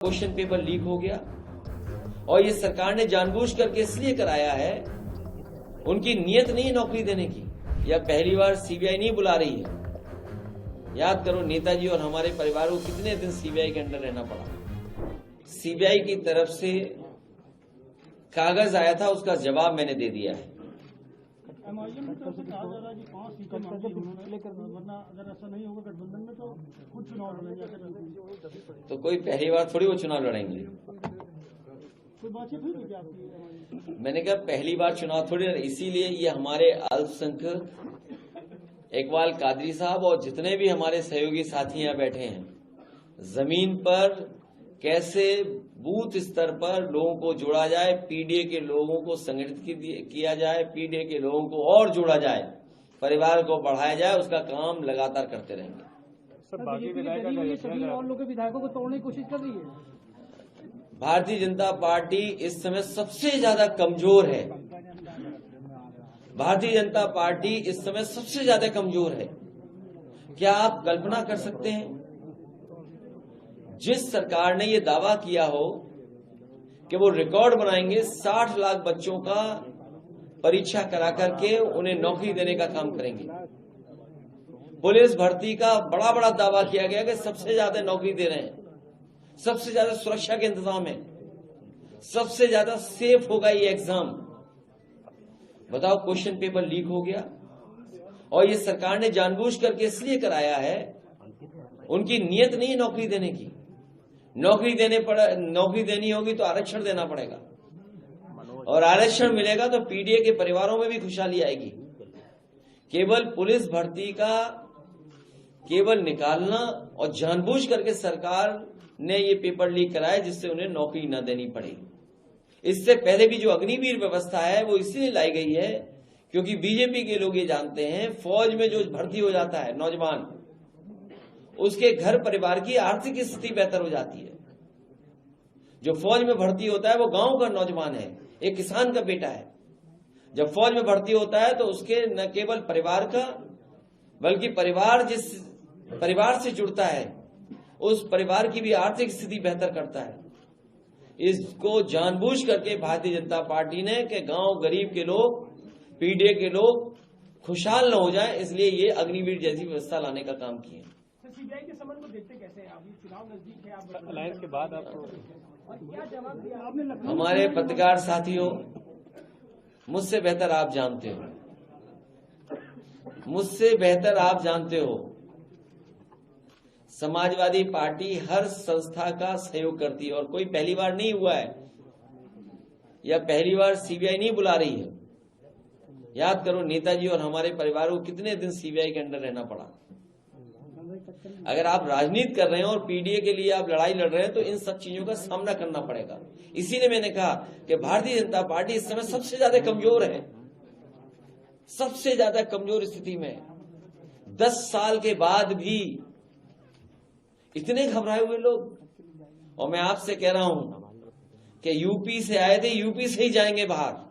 Question paper leak हो गया और ये सरकार ने जानबूझ करके इसलिए कराया है, उनकी नीयत नहीं है नौकरी देने की। या पहली बार सीबीआई नहीं बुला रही है। याद करो नेताजी और हमारे परिवार को कितने दिन सीबीआई के अंडर रहना पड़ा। सीबीआई की तरफ से कागज आया था, उसका जवाब मैंने दे दिया है। तो कोई पहली बार थोड़ी वो चुनाव लड़ेंगे। मैंने कहा पहली बार चुनाव थोड़ी, इसीलिए ये हमारे अल्पसंख्यक इकबाल कादरी साहब और जितने भी हमारे सहयोगी साथी यहाँ बैठे हैं, जमीन पर कैसे बूथ स्तर पर लोगों को जोड़ा जाए, पीडीए के लोगों को संगठित किया जाए, पीडीए के लोगों को और जोड़ा जाए, परिवार को बढ़ाया जाए, उसका काम लगातार करते रहेंगे। और लोग विधायकों को तोड़ने की कोशिश कर रही है। भारतीय जनता पार्टी इस समय सबसे ज्यादा कमजोर है। भारतीय जनता पार्टी इस समय सबसे ज्यादा कमजोर है। क्या आप कल्पना कर सकते हैं, जिस सरकार ने ये दावा किया हो कि वो रिकॉर्ड बनाएंगे, 60 लाख बच्चों का परीक्षा करा करके उन्हें नौकरी देने का काम करेंगे। पुलिस भर्ती का बड़ा बड़ा दावा किया गया कि सबसे ज्यादा नौकरी दे रहे हैं, सबसे ज्यादा सुरक्षा के इंतजाम है, सबसे ज्यादा सेफ होगा ये एग्जाम। बताओ, क्वेश्चन पेपर लीक हो गया और ये सरकार ने जानबूझ करके इसलिए कराया है, उनकी नीयत नहीं है नौकरी देने की। नौकरी देनी होगी तो आरक्षण देना पड़ेगा, और आरक्षण मिलेगा तो पीडीए के परिवारों में भी खुशहाली आएगी। केवल पुलिस भर्ती का केवल निकालना और जानबूझ करके सरकार ने ये पेपर लीक कराया जिससे उन्हें नौकरी न देनी पड़े। इससे पहले भी जो अग्निवीर व्यवस्था है वो इसलिए लाई गई है क्योंकि बीजेपी के लोग ये जानते हैं, फौज में जो भर्ती हो जाता है नौजवान, उसके घर परिवार की आर्थिक स्थिति बेहतर हो जाती है। जो फौज में भर्ती होता है वो गांव का नौजवान है, एक किसान का बेटा है। जब फौज में भर्ती होता है तो उसके न केवल परिवार का, बल्कि परिवार जिस परिवार से जुड़ता है उस परिवार की भी आर्थिक स्थिति बेहतर करता है। इसको जानबूझ करके भारतीय जनता पार्टी ने कि गांव गरीब के लोग, पीडीए के लोग खुशहाल न हो जाएं, इसलिए ये अग्निवीर जैसी व्यवस्था लाने का काम किया। सीबीआई के संबंध को देखते कैसे हैं? अभी चुनाव नजदीक है, आप अलायंस के बाद आपको क्या जवाब दिया आपने? हमारे पत्रकार साथियों, मुझसे बेहतर आप जानते हो, मुझसे बेहतर आप जानते हो, समाजवादी पार्टी हर संस्था का सहयोग करती है और कोई पहली बार नहीं हुआ है, या पहली बार सीबीआई नहीं बुला रही है। याद करो नेताजी और हमारे परिवार को कितने दिन सीबीआई के अंडर रहना पड़ा। अगर आप राजनीति कर रहे हैं और पीडीए के लिए आप लड़ाई लड़ रहे हैं तो इन सब चीजों का सामना करना पड़ेगा। इसीलिए मैंने कहा कि भारतीय जनता पार्टी इस समय सबसे ज्यादा कमजोर है, सबसे ज्यादा कमजोर स्थिति में। 10 साल के बाद भी इतने घबराए हुए लोग। और मैं आपसे कह रहा हूं कि यूपी से आए थे, यूपी से ही जाएंगे बाहर।